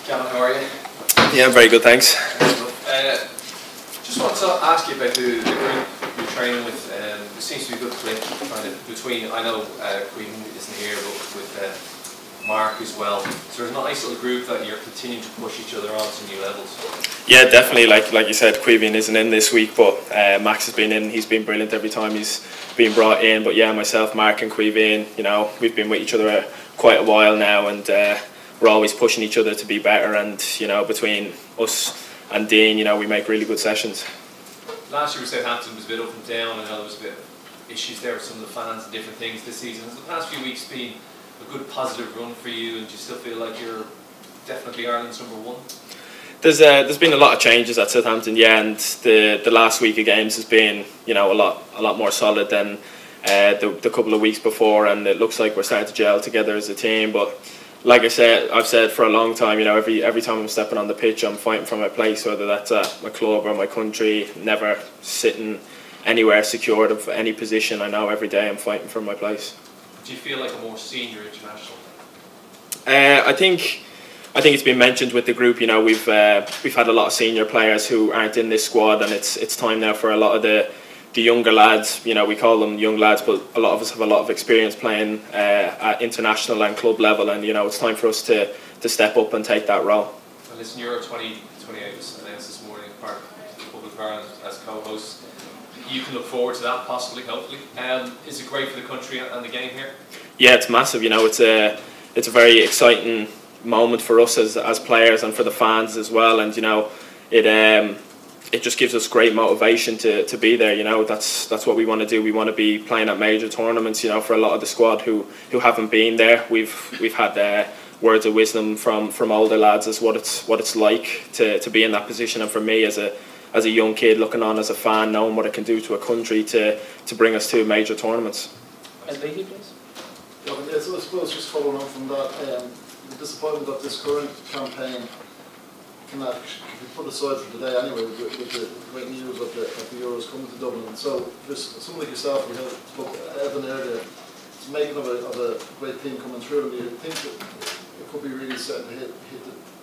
Gavin, how are you? Yeah, I'm very good, thanks. Just wanted to ask you about the group you're training with. There seems to be a good click kind of between, I know Queen isn't here, but with Mark as well. So there's a nice little group that you're continuing to push each other on to new levels. Yeah, definitely. Like you said, Queen isn't in this week, but Max has been in. He's been brilliant every time he's been brought in. But yeah, myself, Mark and Queen, you know, we've been with each other quite a while now, and we're always pushing each other to be better. And you know, between us and Dean, you know, we make really good sessions. Last year with Southampton was a bit up and down. I know there was a bit of issues there with some of the fans and different things this season. Has the past few weeks been a good positive run for you, and do you still feel like you're definitely Ireland's #1? There's been a lot of changes at Southampton, yeah, and the last week of games has been, you know, a lot more solid than the couple of weeks before, and it looks like we're starting to gel together as a team. But like I've said for a long time, you know, every time I'm stepping on the pitch, I'm fighting for my place, whether that's at my club or my country. Never sitting anywhere secured of any position. I know every day I'm fighting for my place. Do you feel like a more senior international? I think it's been mentioned with the group. You know, we've had a lot of senior players who aren't in this squad, and it's time now for a lot of the younger lads. You know, we call them young lads, but a lot of us have a lot of experience playing at international and club level, and you know, it's time for us to step up and take that role. And listen, Euro 2028 was announced this morning, part of the Republic of Ireland as co-host. You can look forward to that, possibly, hopefully. Is it great for the country and the game here? Yeah, it's massive. You know, it's a very exciting moment for us as players and for the fans as well, and you know, it just gives us great motivation to be there. You know, that's what we want to do. We want to be playing at major tournaments. You know, for a lot of the squad who haven't been there, we've had words of wisdom from older lads as what it's like to be in that position, and for me as a young kid looking on as a fan, knowing what it can do to a country to bring us to major tournaments. Please. Yeah, so I suppose just following on from that, the disappointment that this current campaign can be put aside for today anyway, with the great news of the Euros coming to Dublin. So just someone like yourself, we spoke Evan earlier, it's making of a great team coming through, and do you think that it could be really starting to hit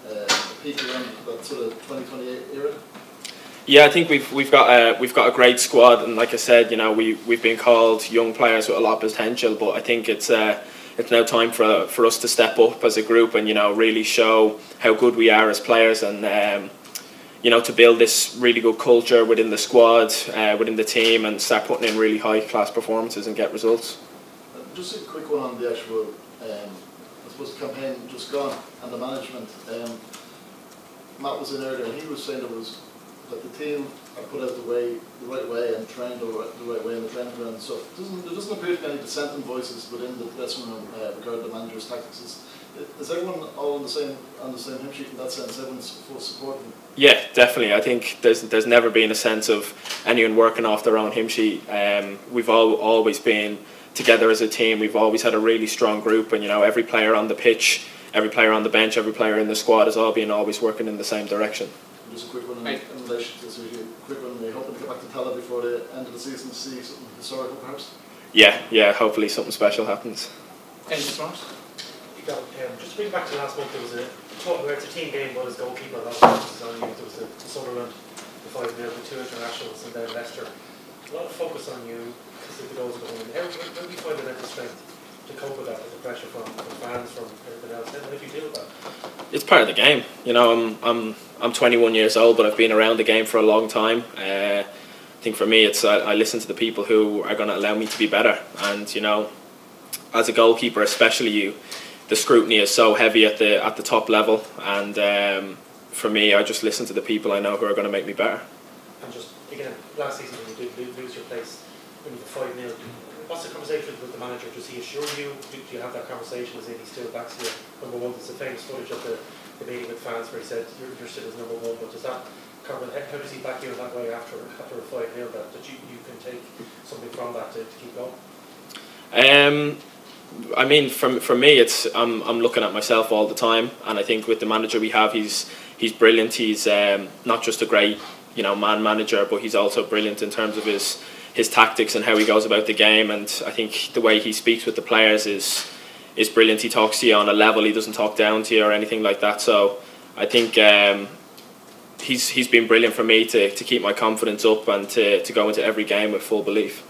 the peak around that sort of 2028 era? Yeah, I think we've got a great squad, and like I said, you know, we've been called young players with a lot of potential, but I think it's now time for us to step up as a group and, you know, really show how good we are as players, and you know, to build this really good culture within the squad, within the team, and start putting in really high class performances and get results. Just a quick one on the actual, I suppose, the campaign just gone and the management. Matt was in earlier, and he was saying that the team are put out the right way and trained the right way in the training ground and stuff. There doesn't appear to be any dissenting voices within the dressing room regarding the manager's tactics. Is everyone all on the same hymn sheet in that sense? Everyone's full supporting? Yeah, definitely. I think there's never been a sense of anyone working off their own hymn sheet. We've always been together as a team. We've always had a really strong group, and you know, every player on the pitch, every player on the bench, every player in the squad has all been always working in the same direction. Just a quick one in relation to this. Are you hoping to get back to Tala before the end of the season to see something historical, perhaps? Yeah. Hopefully something special happens. Just to bring back to last month, there was a talk where it's a team game, but as goalkeeper, last month there was the Sunderland, the 5-0, the 2 internationals, and then Leicester. A lot of focus on you because the goals are going in. How do you find the mental strength to cope with that, with the pressure from fans, from everything else? How do you deal with that? It's part of the game. You know, I'm 21 years old, but I've been around the game for a long time. I think for me, it's I listen to the people who are going to allow me to be better. And you know, as a goalkeeper, especially, the scrutiny is so heavy at the top level. And for me, I just listen to the people I know who are going to make me better. And just again, last season when you did lose your place when you were 5-0. What's the conversation with the manager? Does he assure you? Do you have that conversation as if he still backs you? Number one, there's a famous footage of the meeting with fans where he said you're still as number one, but does that how does he back you in that way after a 5-0 that you can take something from that to keep going? I mean, for me, it's I'm looking at myself all the time, and I think with the manager we have, he's brilliant. He's not just a great, you know, man manager, but he's also brilliant in terms of his tactics and how he goes about the game. And I think the way he speaks with the players is brilliant. He talks to you on a level, he doesn't talk down to you or anything like that. So I think he's been brilliant for me to keep my confidence up and to go into every game with full belief.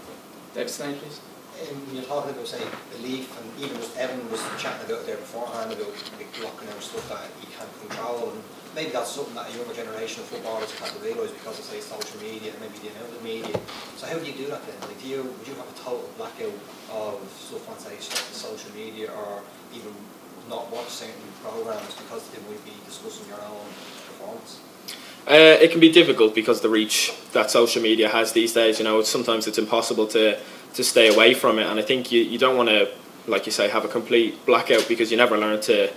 David Snape, please. When you're talking about, say, belief, and even just Evan was chatting about it there beforehand about like, blocking out stuff that you can't control, and maybe that's something that a younger generation of footballers have to realise because of, say, social media and maybe the amount of media. So how do you do that then? Like, would you have a total blackout of stuff on, say, social media, or even not watch certain programmes because they might be discussing your own performance? It can be difficult because the reach that social media has these days. You know, sometimes it's impossible to stay away from it, and I think you don't want to, like you say, have a complete blackout, because you never learn to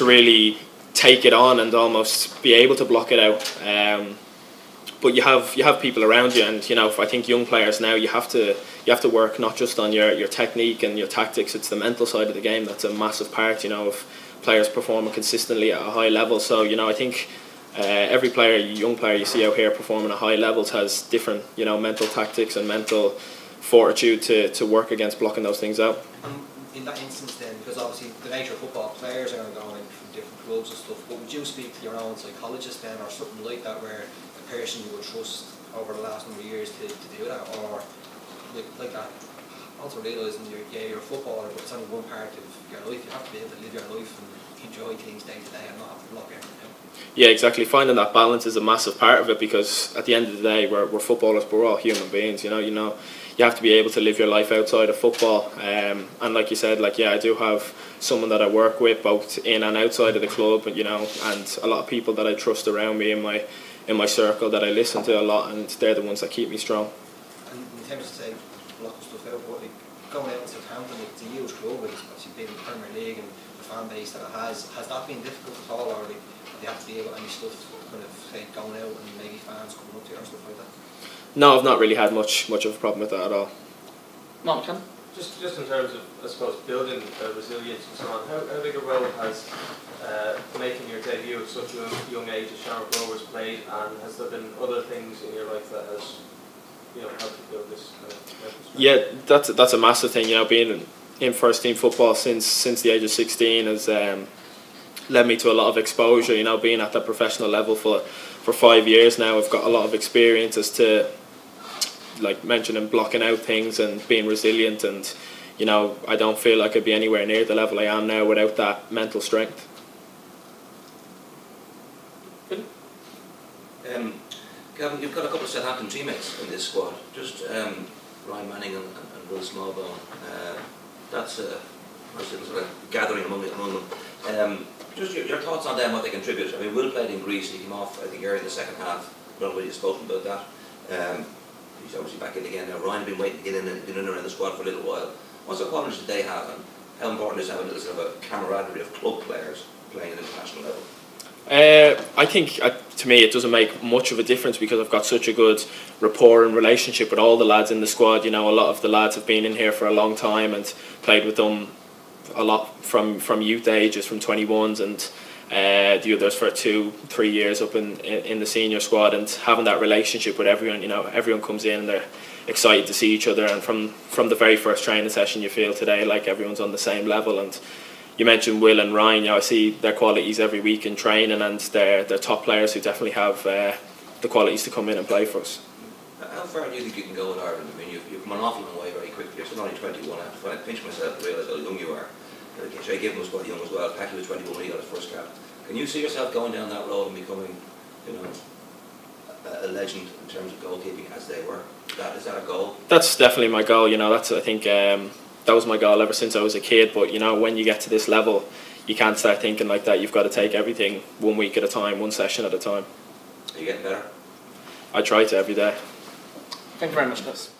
really take it on and almost be able to block it out. But you have people around you, and you know, I think young players now, you have to work not just on your technique and your tactics. It's the mental side of the game that's a massive part, you know, of players performing consistently at a high level. So you know, I think every player, young player you see out here performing at high levels has different, you know, mental tactics and mental fortitude to work against blocking those things out. In that instance then, because obviously the nature of football, players are going to go in from different clubs and stuff, but would you speak to your own psychologist then, or something like that, where a person you would trust over the last number of years to do that, or like that? Also realising you're a footballer, but it's only one part of your life. You have to be able to live your life and enjoy things day to day and not have to block everything out. Yeah, exactly. Finding that balance is a massive part of it, because at the end of the day, we're footballers, but we're all human beings. You know, you have to be able to live your life outside of football. And like you said, like, yeah, I do have someone that I work with both in and outside of the club, you know, and a lot of people that I trust around me in my circle that I listen to a lot, and they're the ones that keep me strong. And in terms of, say, blocking stuff out, what, like, going out in Southampton, it's a huge club, it's obviously been in the Premier League and the fan base that it has that been difficult at all, or like, do you have to deal with any stuff kind of, say, going out and maybe fans coming up to you or stuff like that? No, I've not really had much of a problem with that at all. Martin? Just in terms of, I suppose, building resilience and so on, how big a role has making your debut at such a young age as Shamrock Rovers played, and has there been other things in your life that has, you know, helped you build this kind of strength? Yeah, that's a massive thing. You know, being in first team football since the age of 16 has led me to a lot of exposure. You know, being at that professional level for 5 years now, I've got a lot of experience as to, like mentioning, blocking out things and being resilient, and you know, I don't feel like I'd be anywhere near the level I am now without that mental strength. Gavin, you've got a couple of Southampton teammates in this squad, just Ryan Manning and Will Smallbone. That's a nice little sort of gathering among them. Just your thoughts on them, what they contribute. I mean, Will played in Greece, he came off, I think, early in the second half. I don't know whether you've spoken about that. He's obviously back in again now. Ryan has been waiting to get in around the squad for a little while. What sort of qualities do they have, and how important is having a little sort of a camaraderie of club players playing at international level? I think, to me, it doesn't make much of a difference, because I've got such a good rapport and relationship with all the lads in the squad. You know, a lot of the lads have been in here for a long time and played with them a lot from youth ages, from 21s, and the others for 2-3 years up in the senior squad. And having that relationship with everyone, you know, everyone comes in and they're excited to see each other, and from the very first training session you feel today like everyone's on the same level. And you mentioned Will and Ryan, you know, I see their qualities every week in training, and they're top players who definitely have the qualities to come in and play for us. How far do you think you can go in Ireland? I mean, you've come an awful long way very quickly. You're still only 21. I have to pinch myself to realise how young you are. Shay Gibbon was quite young as well. Packy was 21 when he got his first cap. Can you see yourself going down that road and becoming, you know, a legend in terms of goalkeeping as they were? Is that a goal? That's definitely my goal. You know, I think that was my goal ever since I was a kid. But you know, when you get to this level, you can't start thinking like that. You've got to take everything 1 week at a time, one session at a time. Are you getting better? I try to every day. Thank you very much, guys.